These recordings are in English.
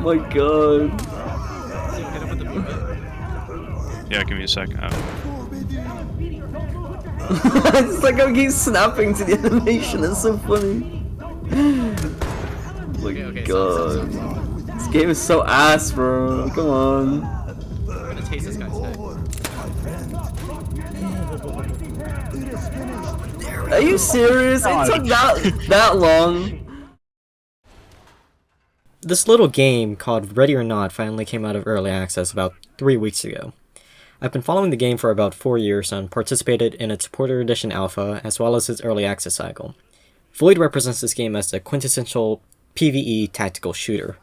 My god. So you hit him with the movement. Yeah, give me a second. It's like I keep snapping to the animation, it's so funny. My Okay, god. stop. This game is so ass, bro. Come on. I'm gonna taste this guy's head. Are you serious? It took that long. This little game called Ready or Not finally came out of early access about 3 weeks ago. I've been following the game for about 4 years and participated in its Porter Edition Alpha as well as its early access cycle. Void represents this game as the quintessential PvE tactical shooter.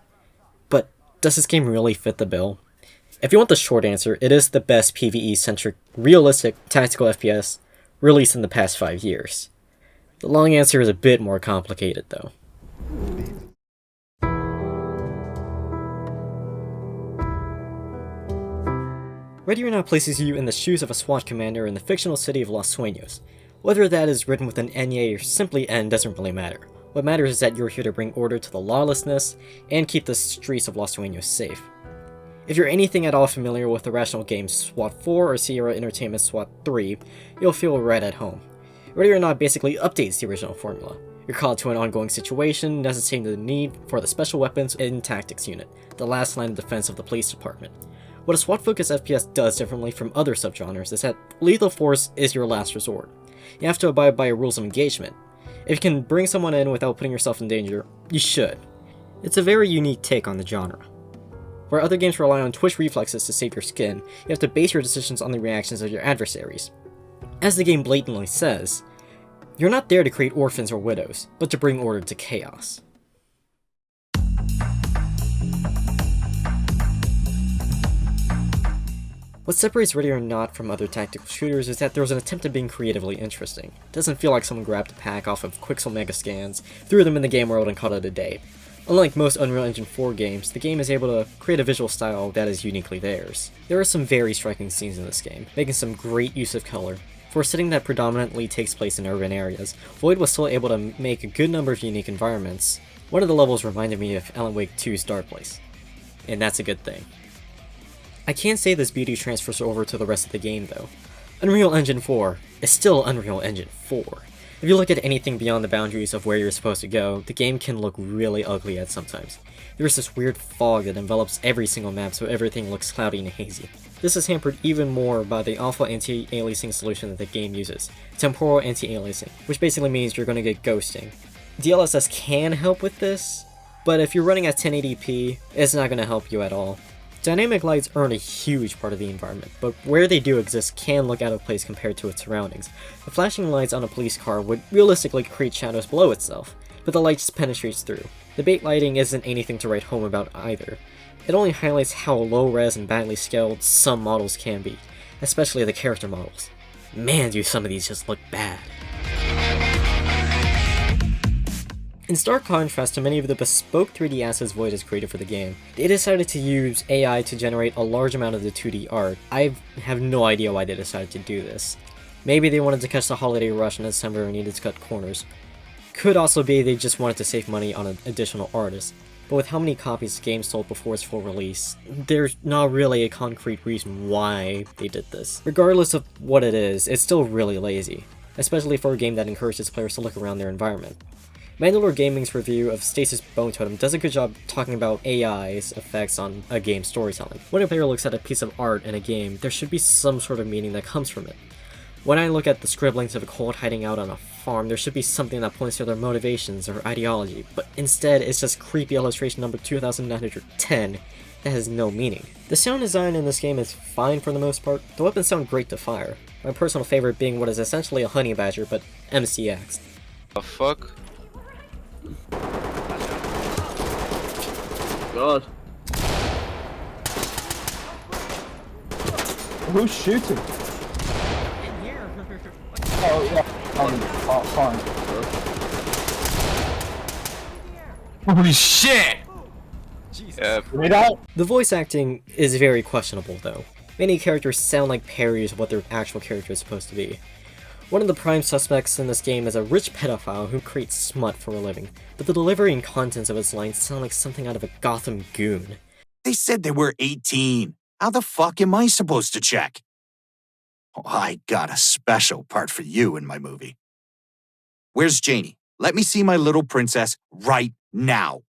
But does this game really fit the bill? If you want the short answer, it is the best PvE-centric, realistic tactical FPS released in the past 5 years. The long answer is a bit more complicated though. Ready or Not places you in the shoes of a SWAT commander in the fictional city of Los Sueños. Whether that is written with an N-A or simply N doesn't really matter. What matters is that you're here to bring order to the lawlessness and keep the streets of Los Sueños safe. If you're anything at all familiar with the Rational Games SWAT 4 or Sierra Entertainment SWAT 3, you'll feel right at home. Ready or Not basically updates the original formula. You're called to an ongoing situation necessitating the need for the Special Weapons and Tactics Unit, the last line of defense of the police department. What a SWAT-focused FPS does differently from other subgenres is that lethal force is your last resort. You have to abide by rules of engagement. If you can bring someone in without putting yourself in danger, you should. It's a very unique take on the genre. Where other games rely on twitch reflexes to save your skin, you have to base your decisions on the reactions of your adversaries. As the game blatantly says, you're not there to create orphans or widows, but to bring order to chaos. What separates Ready or Not from other tactical shooters is that there's an attempt at being creatively interesting. It doesn't feel like someone grabbed a pack off of Quixel Mega Scans, threw them in the game world and called it a day. Unlike most Unreal Engine 4 games, the game is able to create a visual style that is uniquely theirs. There are some very striking scenes in this game, making some great use of color. For a setting that predominantly takes place in urban areas, Void was still able to make a good number of unique environments. One of the levels reminded me of Alan Wake 2's Dark Place, and that's a good thing. I can't say this beauty transfers over to the rest of the game though. Unreal Engine 4 is still Unreal Engine 4. If you look at anything beyond the boundaries of where you're supposed to go, the game can look really ugly at sometimes. There's this weird fog that envelops every single map so everything looks cloudy and hazy. This is hampered even more by the awful anti-aliasing solution that the game uses, temporal anti-aliasing, which basically means you're going to get ghosting. DLSS can help with this, but if you're running at 1080p, it's not going to help you at all. Dynamic lights aren't a huge part of the environment, but where they do exist can look out of place compared to its surroundings. The flashing lights on a police car would realistically create shadows below itself, but the light just penetrates through. The bait lighting isn't anything to write home about either. It only highlights how low-res and badly scaled some models can be, especially the character models. Man, do some of these just look bad. In stark contrast to many of the bespoke 3D assets Void has created for the game, they decided to use AI to generate a large amount of the 2D art. I have no idea why they decided to do this. Maybe they wanted to catch the holiday rush in December and needed to cut corners. Could also be they just wanted to save money on an additional artist. But with how many copies the game sold before its full release, there's not really a concrete reason why they did this. Regardless of what it is, it's still really lazy, especially for a game that encourages players to look around their environment. Mandalore Gaming's review of Stasis Bone Totem does a good job talking about AI's effects on a game's storytelling. When a player looks at a piece of art in a game, there should be some sort of meaning that comes from it. When I look at the scribblings of a cult hiding out on a farm, there should be something that points to their motivations or ideology, but instead it's just creepy illustration number 2910 that has no meaning. The sound design in this game is fine for the most part. The weapons sound great to fire, my personal favorite being what is essentially a honey badger, but MCX. The fuck? God. Who's shooting? In here. Oh yeah, fine. Holy shit! Jesus. Yeah, Read out. The voice acting is very questionable though. Many characters sound like parodies of what their actual character is supposed to be. One of the prime suspects in this game is a rich pedophile who creates smut for a living, but the delivery and contents of his lines sound like something out of a Gotham goon. They said they were 18. How the fuck am I supposed to check? Oh, I got a special part for you in my movie. Where's Janie? Let me see my little princess right now.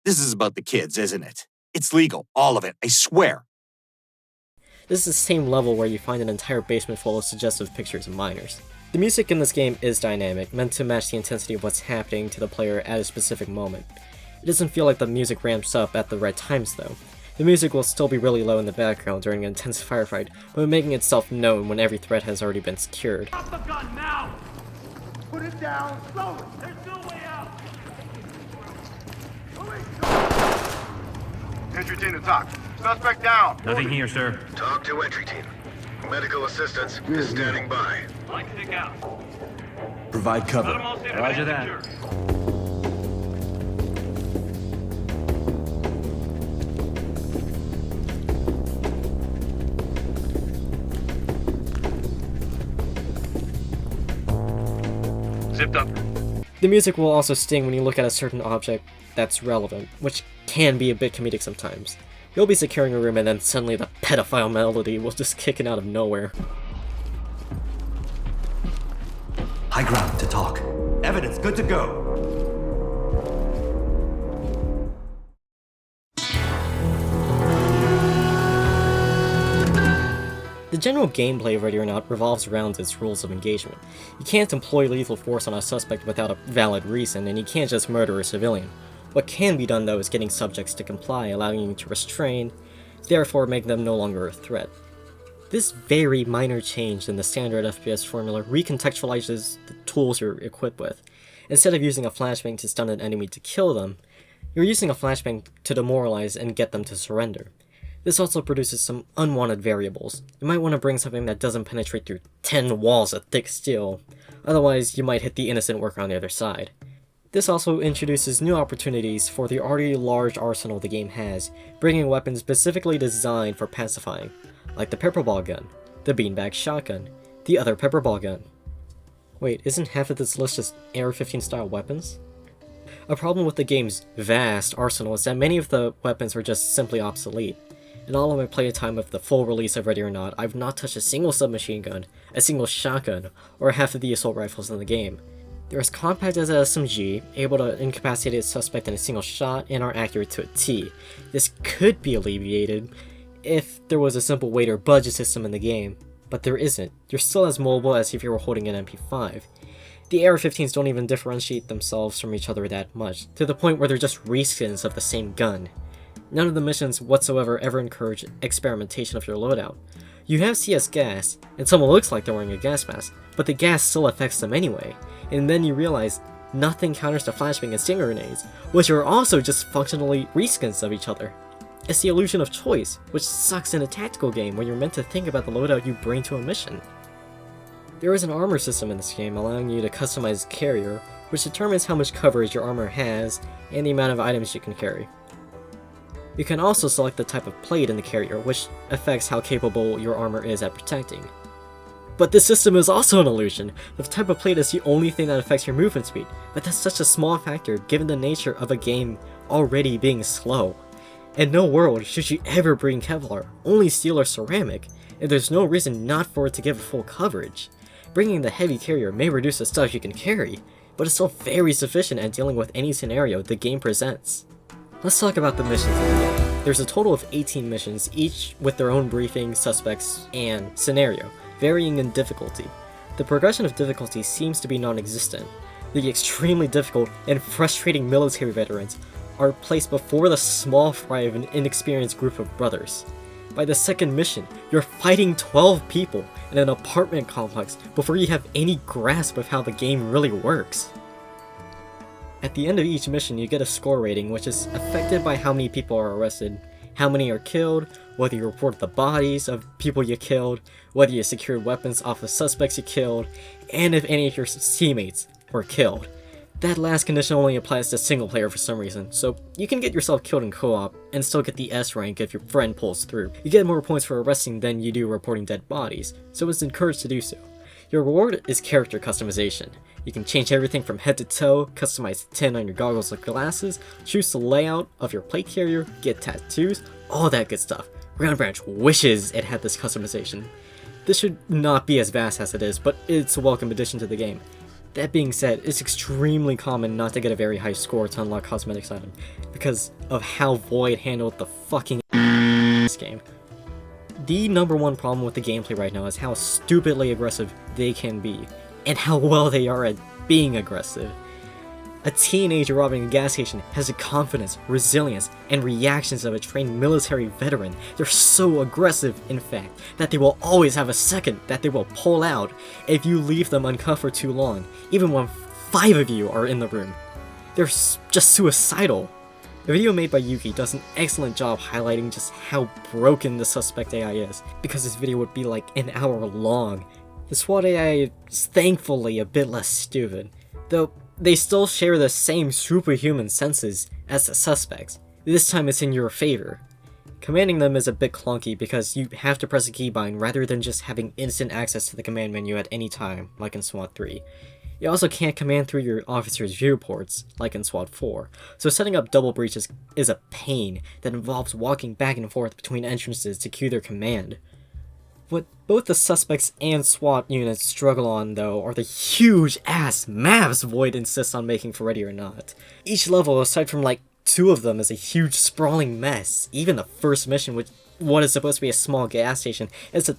This is about the kids, isn't it? It's legal, all of it, I swear. This is the same level where you find an entire basement full of suggestive pictures of minors. The music in this game is dynamic, meant to match the intensity of what's happening to the player at a specific moment. It doesn't feel like the music ramps up at the right times though. The music will still be really low in the background during an intense firefight, but making itself known when every threat has already been secured. Drop the gun now! Put it down slowly! There's no way out! Entry team to talk. Suspect down. Nothing here, sir. Talk to entry team. Medical assistance is standing by. Line stick out. Provide Let cover. them all stand Roger back that. secure. Zipped up. The music will also sting when you look at a certain object that's relevant, which can be a bit comedic sometimes. You'll be securing a room and then suddenly the pedophile melody will just kick in out of nowhere. High ground to talk. Evidence good to go. The general gameplay of Ready or Not revolves around its rules of engagement. You can't employ lethal force on a suspect without a valid reason, and you can't just murder a civilian. What can be done though is getting subjects to comply, allowing you to restrain, therefore making them no longer a threat. This very minor change in the standard FPS formula recontextualizes the tools you're equipped with. Instead of using a flashbang to stun an enemy to kill them, you're using a flashbang to demoralize and get them to surrender. This also produces some unwanted variables. You might want to bring something that doesn't penetrate through 10 walls of thick steel, otherwise you might hit the innocent worker on the other side. This also introduces new opportunities for the already large arsenal the game has, bringing weapons specifically designed for pacifying, like the pepperball gun, the beanbag shotgun, the other pepperball gun. Wait, isn't half of this list just AR-15 style weapons? A problem with the game's vast arsenal is that many of the weapons are just simply obsolete. In all of my playtime of the full release of Ready or Not, I've not touched a single submachine gun, a single shotgun, or half of the assault rifles in the game. They're as compact as an SMG, able to incapacitate a suspect in a single shot, and are accurate to a T. This could be alleviated if there was a simple weight or budget system in the game, but there isn't. You're still as mobile as if you were holding an MP5. The AR-15s don't even differentiate themselves from each other that much, to the point where they're just reskins of the same gun. None of the missions whatsoever ever encourage experimentation of your loadout. You have CS gas, and someone looks like they're wearing a gas mask, but the gas still affects them anyway, and then you realize nothing counters the flashbang and stinger grenades, which are also just functionally reskins of each other. It's the illusion of choice, which sucks in a tactical game where you're meant to think about the loadout you bring to a mission. There is an armor system in this game allowing you to customize carrier, which determines how much coverage your armor has and the amount of items you can carry. You can also select the type of plate in the carrier, which affects how capable your armor is at protecting. But this system is also an illusion. The type of plate is the only thing that affects your movement speed, but that's such a small factor given the nature of a game already being slow. In no world should you ever bring Kevlar, only steel or ceramic, and there's no reason not for it to give full coverage. Bringing the heavy carrier may reduce the stuff you can carry, but it's still very sufficient at dealing with any scenario the game presents. Let's talk about the missions in the game. There's a total of 18 missions, each with their own briefing, suspects, and scenario, varying in difficulty. The progression of difficulty seems to be non-existent. The extremely difficult and frustrating military veterans are placed before the small fry of an inexperienced group of brothers. By the second mission, you're fighting 12 people in an apartment complex before you have any grasp of how the game really works. At the end of each mission, you get a score rating, which is affected by how many people are arrested, how many are killed, whether you reported the bodies of people you killed, whether you secured weapons off of suspects you killed, and if any of your teammates were killed. That last condition only applies to single player for some reason, so you can get yourself killed in co-op and still get the S rank if your friend pulls through. You get more points for arresting than you do reporting dead bodies, so it's encouraged to do so. Your reward is character customization. You can change everything from head to toe, customize the tint on your goggles or glasses, choose the layout of your plate carrier, get tattoos, all that good stuff. Ground Branch wishes it had this customization. This should not be as vast as it is, but it's a welcome addition to the game. That being said, it's extremely common not to get a very high score to unlock cosmetics item, because of how Void handled the fucking this game. The number one problem with the gameplay right now is how stupidly aggressive they can be, and how well they are at being aggressive. A teenager robbing a gas station has the confidence, resilience, and reactions of a trained military veteran. They're so aggressive, in fact, that they will always have a second that they will pull out if you leave them uncuffed for too long, even when 5 of you are in the room. They're just suicidal. The video made by Yuki does an excellent job highlighting just how broken the suspect AI is, because this video would be like an hour long. The SWAT AI is thankfully a bit less stupid, though they still share the same superhuman senses as the suspects. This time it's in your favor. Commanding them is a bit clunky because you have to press a keybind rather than just having instant access to the command menu at any time, like in SWAT 3. You also can't command through your officer's viewports, like in SWAT 4, so setting up double breaches is a pain that involves walking back and forth between entrances to cue their command. What both the suspects and SWAT units struggle on, though, are the huge-ass maps Void insists on making for Ready or Not. Each level, aside from like 2 of them, is a huge sprawling mess. Even the first mission, which what is supposed to be a small gas station, is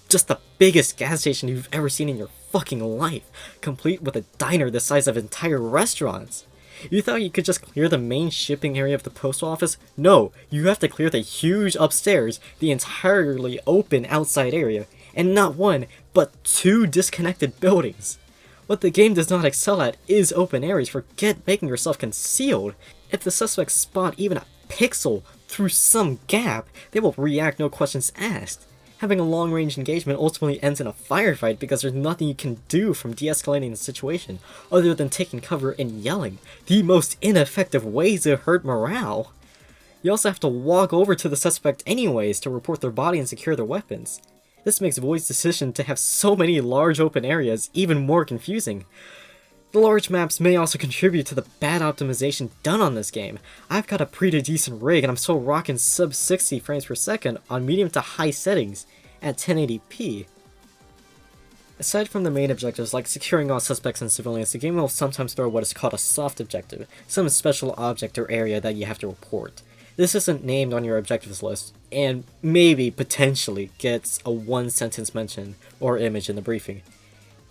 just the biggest gas station you've ever seen in your fucking life, complete with a diner the size of entire restaurants. You thought you could just clear the main shipping area of the post office? No, you have to clear the huge upstairs, the entirely open outside area, and not 1, but 2 disconnected buildings. What the game does not excel at is open areas. Forget making yourself concealed. If the suspects spot even a pixel through some gap, they will react no questions asked. Having a long-range engagement ultimately ends in a firefight because there's nothing you can do from de-escalating the situation other than taking cover and yelling, the most ineffective way to hurt morale. You also have to walk over to the suspect anyways to report their body and secure their weapons. This makes Void's decision to have so many large open areas even more confusing. The large maps may also contribute to the bad optimization done on this game. I've got a pretty decent rig and I'm still rocking sub 60 frames per second on medium to high settings at 1080p. Aside from the main objectives like securing all suspects and civilians, the game will sometimes throw what is called a soft objective, some special object or area that you have to report. This isn't named on your objectives list, and maybe, potentially, gets a 1-sentence mention or image in the briefing.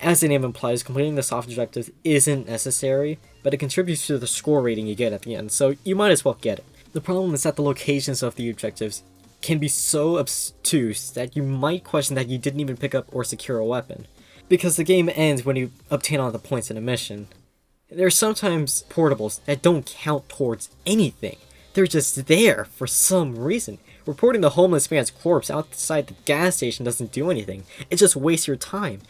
As the name implies, completing the soft objective isn't necessary, but it contributes to the score rating you get at the end, so you might as well get it. The problem is that the locations of the objectives can be so obtuse that you might question that you didn't even pick up or secure a weapon, because the game ends when you obtain all the points in a mission. There are sometimes portables that don't count towards anything. They're just there for some reason. Reporting the homeless man's corpse outside the gas station doesn't do anything. It just wastes your time.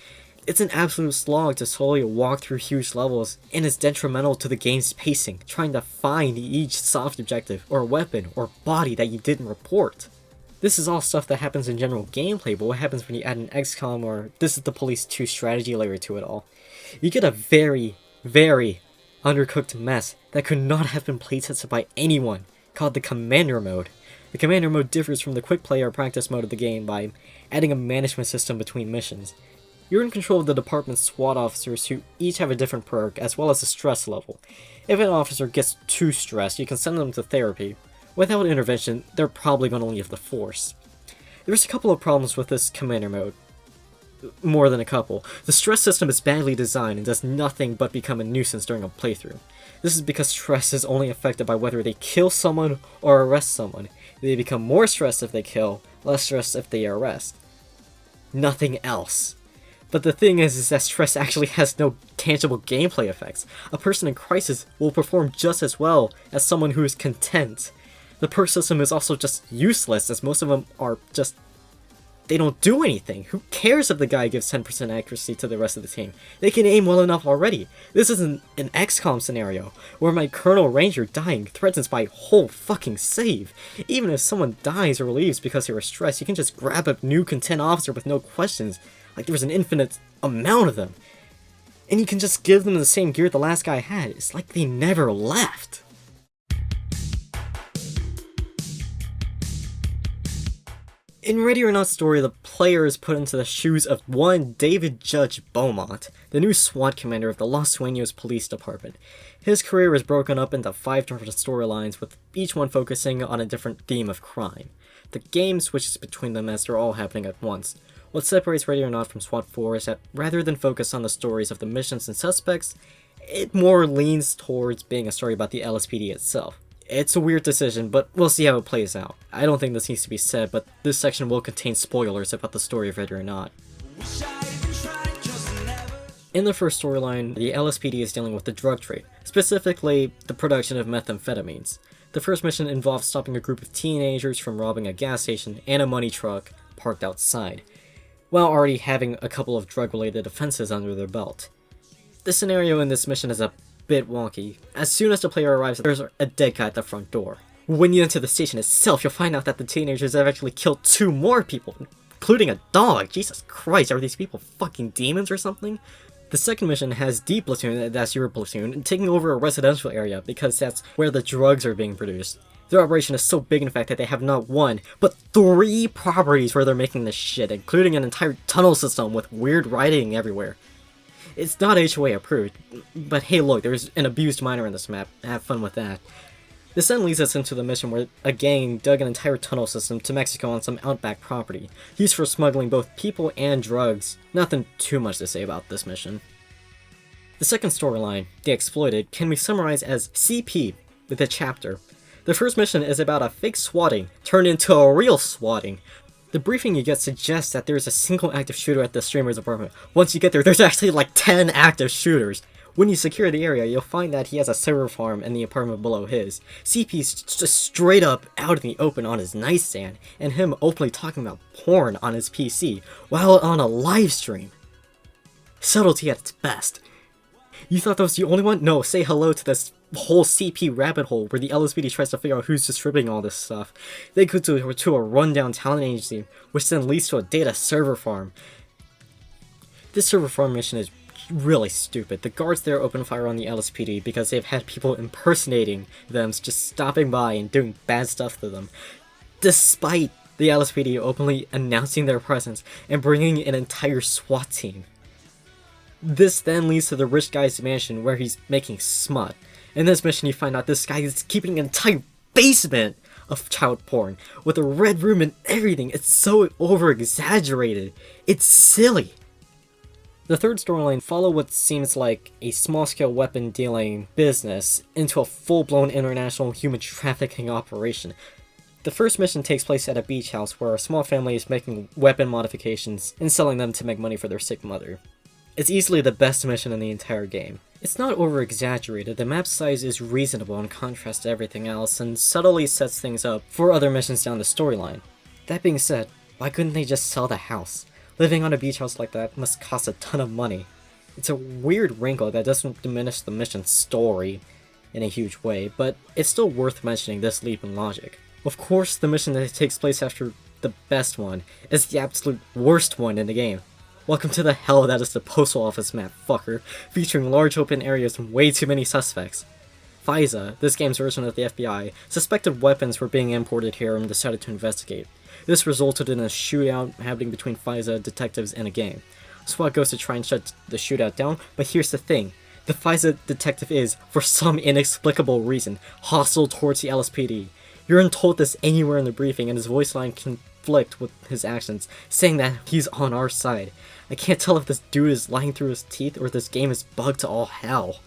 It's an absolute slog to slowly walk through huge levels, and it's detrimental to the game's pacing, trying to find each soft objective, or weapon, or body that you didn't report. This is all stuff that happens in general gameplay, but what happens when you add an XCOM or This Is the Police 2 strategy layer to it all? You get a very, very undercooked mess that could not have been playtested by anyone, called the Commander Mode. The Commander Mode differs from the quick play or practice mode of the game by adding a management system between missions. You're in control of the department's SWAT officers who each have a different perk, as well as a stress level. If an officer gets too stressed, you can send them to therapy. Without intervention, they're probably going to leave the force. There's a couple of problems with this Commander Mode. More than a couple. The stress system is badly designed and does nothing but become a nuisance during a playthrough. This is because stress is only affected by whether they kill someone or arrest someone. They become more stressed if they kill, less stressed if they arrest. Nothing else. But the thing is that stress actually has no tangible gameplay effects. A person in crisis will perform just as well as someone who is content. The perk system is also just useless, as most of them are just... they don't do anything. Who cares if the guy gives 10% accuracy to the rest of the team? They can aim well enough already. This isn't an XCOM scenario, where my Colonel Ranger dying threatens my whole fucking save. Even if someone dies or leaves because they were stressed, you can just grab a new content officer with no questions. Like there was an infinite amount of them. And you can just give them the same gear the last guy had. It's like they never left. In Ready or Not story, the player is put into the shoes of one David Judge Beaumont, the new SWAT commander of the Los Sueños Police Department. His career is broken up into 5 different storylines, with each one focusing on a different theme of crime. The game switches between them as they're all happening at once. What separates Ready or Not from SWAT 4 is that rather than focus on the stories of the missions and suspects, it more leans towards being a story about the LSPD itself. It's a weird decision, but we'll see how it plays out. I don't think this needs to be said, but this section will contain spoilers about the story of Ready or Not. In the first storyline, the LSPD is dealing with the drug trade, specifically the production of methamphetamines. The first mission involves stopping a group of teenagers from robbing a gas station and a money truck parked outside, while already having a couple of drug-related offenses under their belt. The scenario in this mission is a bit wonky. As soon as the player arrives, there's a dead guy at the front door. When you enter the station itself, you'll find out that the teenagers have actually killed 2 more people, including a dog. Jesus Christ, are these people fucking demons or something? The second mission has D Platoon, that's your platoon, taking over a residential area because that's where the drugs are being produced. Their operation is so big in fact that they have not 1, but 3 properties where they're making this shit, including an entire tunnel system with weird writing everywhere. It's not HOA approved, but hey look, there's an abused minor in this map, have fun with that. This then leads us into the mission where a gang dug an entire tunnel system to Mexico on some outback property, used for smuggling both people and drugs. Nothing too much to say about this mission. The second storyline, The Exploited, can be summarized as CP with a chapter. The first mission is about a fake swatting turned into a real swatting. The briefing you get suggests that there's a single active shooter at the streamer's apartment. Once you get there, there's actually like 10 active shooters. When you secure the area, you'll find that he has a server farm in the apartment below his. CP's just straight up out in the open on his nightstand, and him openly talking about porn on his PC while on a live stream. Subtlety at its best. You thought that was the only one? No, say hello to this whole CP rabbit hole where the LSPD tries to figure out who's distributing all this stuff. They go to a rundown talent agency, which then leads to a data server farm. This server farm mission is really stupid. The guards there open fire on the LSPD because they've had people impersonating them, just stopping by and doing bad stuff to them, despite the LSPD openly announcing their presence and bringing an entire SWAT team. This then leads to the rich guy's mansion where he's making smut. In this mission you find out this guy is keeping an entire basement of child porn, with a red room and everything. It's so over-exaggerated. It's silly. The third storyline follow what seems like a small-scale weapon dealing business into a full-blown international human trafficking operation. The first mission takes place at a beach house where a small family is making weapon modifications and selling them to make money for their sick mother. It's easily the best mission in the entire game. It's not over-exaggerated, the map size is reasonable in contrast to everything else, and subtly sets things up for other missions down the storyline. That being said, why couldn't they just sell the house? Living on a beach house like that must cost a ton of money. It's a weird wrinkle that doesn't diminish the mission's story in a huge way, but it's still worth mentioning this leap in logic. Of course, the mission that takes place after the best one is the absolute worst one in the game. Welcome to the hell that is the postal office map, fucker, featuring large open areas and way too many suspects. FISA, this game's version of the FBI, suspected weapons were being imported here and decided to investigate. This resulted in a shootout happening between FISA detectives and a gang. SWAT goes to try and shut the shootout down, but here's the thing. The FISA detective is, for some inexplicable reason, hostile towards the LSPD. You're not told this anywhere in the briefing, and his voice line conflict with his actions, saying that he's on our side. I can't tell if this dude is lying through his teeth or this game is bugged to all hell.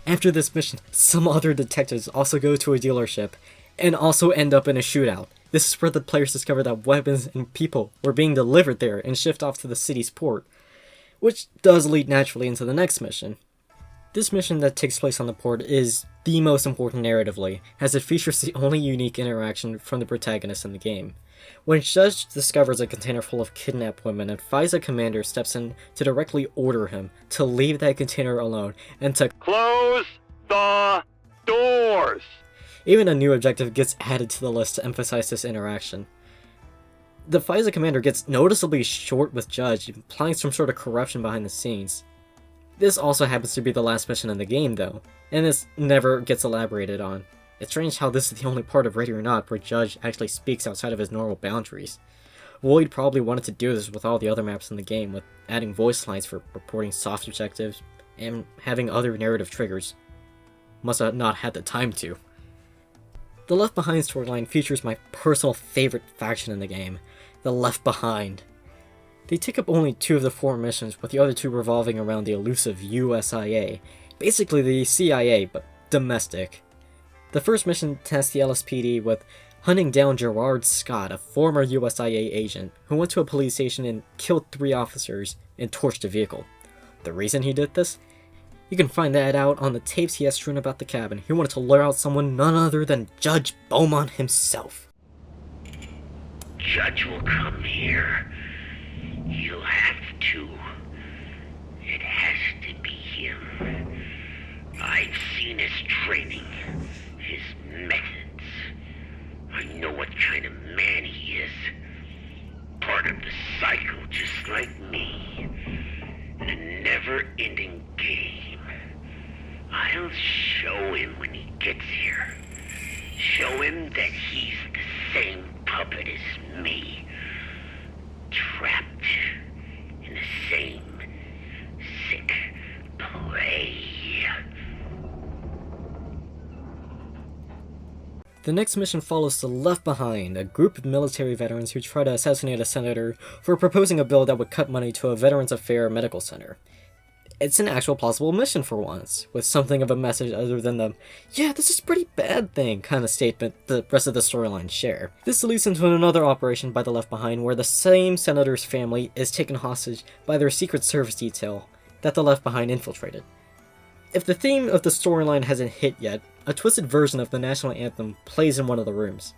After this mission, some other detectives also go to a dealership, and also end up in a shootout. This is where the players discover that weapons and people were being delivered there and shipped off to the city's port, which does lead naturally into the next mission. This mission that takes place on the port is the most important narratively, as it features the only unique interaction from the protagonist in the game. When Judge discovers a container full of kidnapped women, and FISA commander steps in to directly order him to leave that container alone and to Close the doors! Even a new objective gets added to the list to emphasize this interaction. The fight as a commander gets noticeably short with Judge, implying some sort of corruption behind the scenes. This also happens to be the last mission in the game though, and this never gets elaborated on. It's strange how this is the only part of Ready or Not where Judge actually speaks outside of his normal boundaries. Void probably wanted to do this with all the other maps in the game, with adding voice lines for reporting soft objectives, and having other narrative triggers. Must have not had the time to. The Left Behind storyline features my personal favorite faction in the game, the Left Behind. They take up only 2 of the 4 missions, with the other 2 revolving around the elusive USIA, basically the CIA, but domestic. The first mission tasks the LSPD with hunting down Gerard Scott, a former USIA agent, who went to a police station and killed 3 officers and torched a vehicle. The reason he did this? You can find that out on the tapes he has strewn about the cabin. He wanted to lure out someone none other than Judge Beaumont himself. Judge will come here. You'll have to. It has to be him. I've seen his training, his methods. I know what kind of man he is. Part of the cycle, just like me. A never-ending game. I'll show him when he gets here. Show him that he's the same puppet as me. Trapped in the same sick play. The next mission follows the Left Behind, a group of military veterans who try to assassinate a senator for proposing a bill that would cut money to a Veterans Affairs medical center. It's an actual plausible mission for once, with something of a message other than the "yeah, this is pretty bad" thing kind of statement the rest of the storyline share. This leads into another operation by the Left Behind where the same senator's family is taken hostage by their Secret Service detail that the Left Behind infiltrated. If the theme of the storyline hasn't hit yet, a twisted version of the national anthem plays in one of the rooms.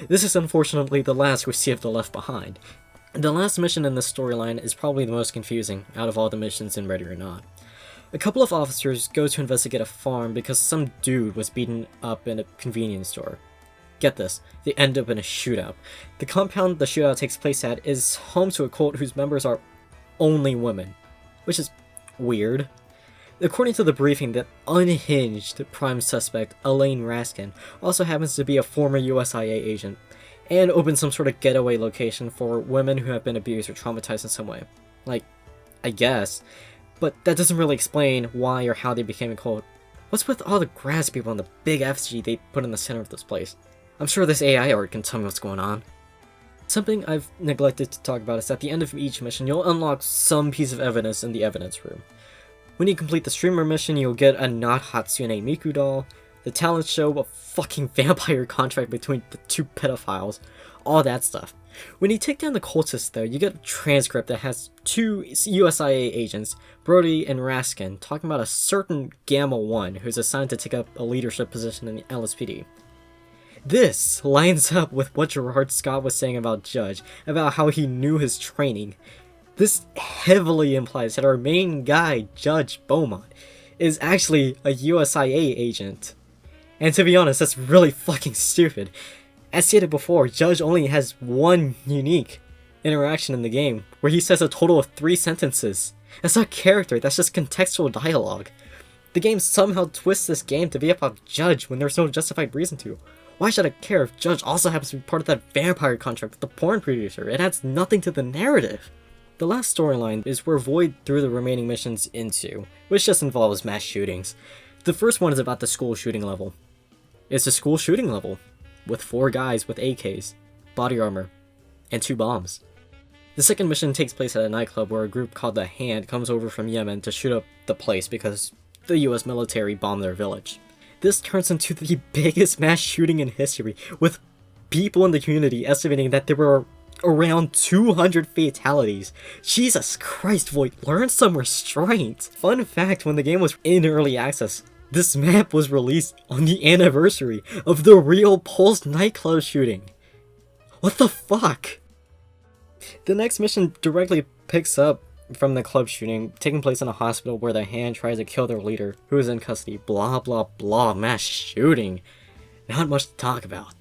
This is unfortunately the last we see of the Left Behind. The last mission in this storyline is probably the most confusing out of all the missions in Ready or Not. A couple of officers go to investigate a farm because some dude was beaten up in a convenience store. Get this, they end up in a shootout. The compound the shootout takes place at is home to a cult whose members are only women, which is weird. According to the briefing, the unhinged prime suspect, Elaine Raskin, also happens to be a former USIA agent, and opens some sort of getaway location for women who have been abused or traumatized in some way. Like, I guess. But that doesn't really explain why or how they became a cult. What's with all the grass people and the big effigy they put in the center of this place? I'm sure this AI art can tell me what's going on. Something I've neglected to talk about is at the end of each mission, you'll unlock some piece of evidence in the evidence room. When you complete the streamer mission, you'll get a not Hatsune Miku doll, the talent show, a fucking vampire contract between the 2 pedophiles, all that stuff. When you take down the cultists though, you get a transcript that has 2 USIA agents, Brody and Raskin, talking about a certain Gamma 1 who's assigned to take up a leadership position in the LSPD. This lines up with what Gerard Scott was saying about Judge, about how he knew his training. This heavily implies that our main guy, Judge Beaumont, is actually a USIA agent. And to be honest, that's really fucking stupid. As stated before, Judge only has one unique interaction in the game, where he says a total of 3 sentences. That's not character, that's just contextual dialogue. The game somehow twists this game to be about Judge when there's no justified reason to. Why should I care if Judge also happens to be part of that vampire contract with the porn producer? It adds nothing to the narrative. The last storyline is where Void threw the remaining missions into, which just involves mass shootings. The first one is about the school shooting level. It's a school shooting level, with 4 guys with AKs, body armor, and 2 bombs. The second mission takes place at a nightclub where a group called The Hand comes over from Yemen to shoot up the place because the US military bombed their village. This turns into the biggest mass shooting in history, with people in the community estimating that there were around 200 fatalities. Jesus Christ, Void, learn some restraint! Fun fact, when the game was in early access, this map was released on the anniversary of the real Pulse nightclub shooting. What the fuck? The next mission directly picks up from the club shooting, taking place in a hospital where the Hand tries to kill their leader, who is in custody. Blah blah blah, mass shooting. Not much to talk about.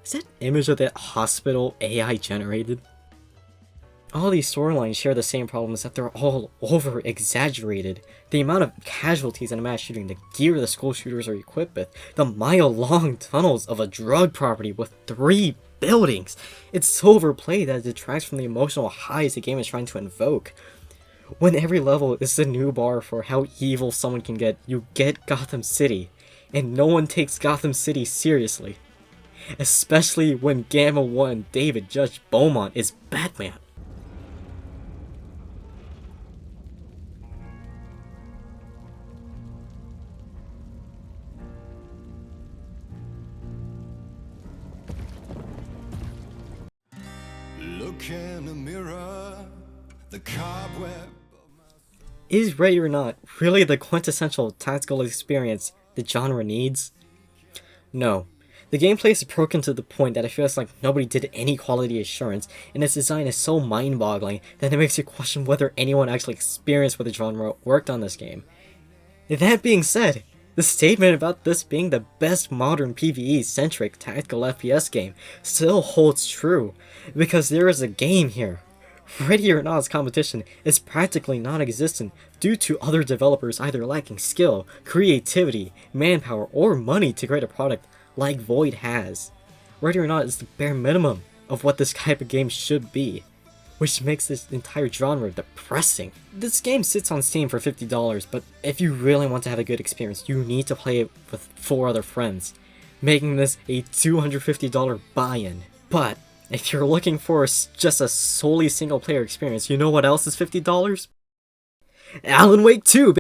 Is that image of that hospital AI generated? All these storylines share the same problems, that they're all over-exaggerated. The amount of casualties in a mass shooting, the gear the school shooters are equipped with, the mile-long tunnels of a drug property with 3 buildings. It's so overplayed that it detracts from the emotional highs the game is trying to invoke. When every level is the new bar for how evil someone can get, you get Gotham City, and no one takes Gotham City seriously. Especially when Gamma 1 David Judge Beaumont is Batman. Look in the mirror, the cobweb. Is Ready or Not really the quintessential tactical experience the genre needs? No. The gameplay is broken to the point that it feels like nobody did any quality assurance, and its design is so mind-boggling that it makes you question whether anyone actually experienced with the genre worked on this game. That being said, the statement about this being the best modern PvE-centric tactical FPS game still holds true, because there is a game here. Ready or Not's competition is practically non-existent due to other developers either lacking skill, creativity, manpower, or money to create a product like Void has. Ready or Not is the bare minimum of what this type of game should be, which makes this entire genre depressing. This game sits on Steam for $50, but if you really want to have a good experience, you need to play it with 4 other friends, making this a $250 buy-in. But if you're looking for just a solely single-player experience, you know what else is $50? Alan Wake 2!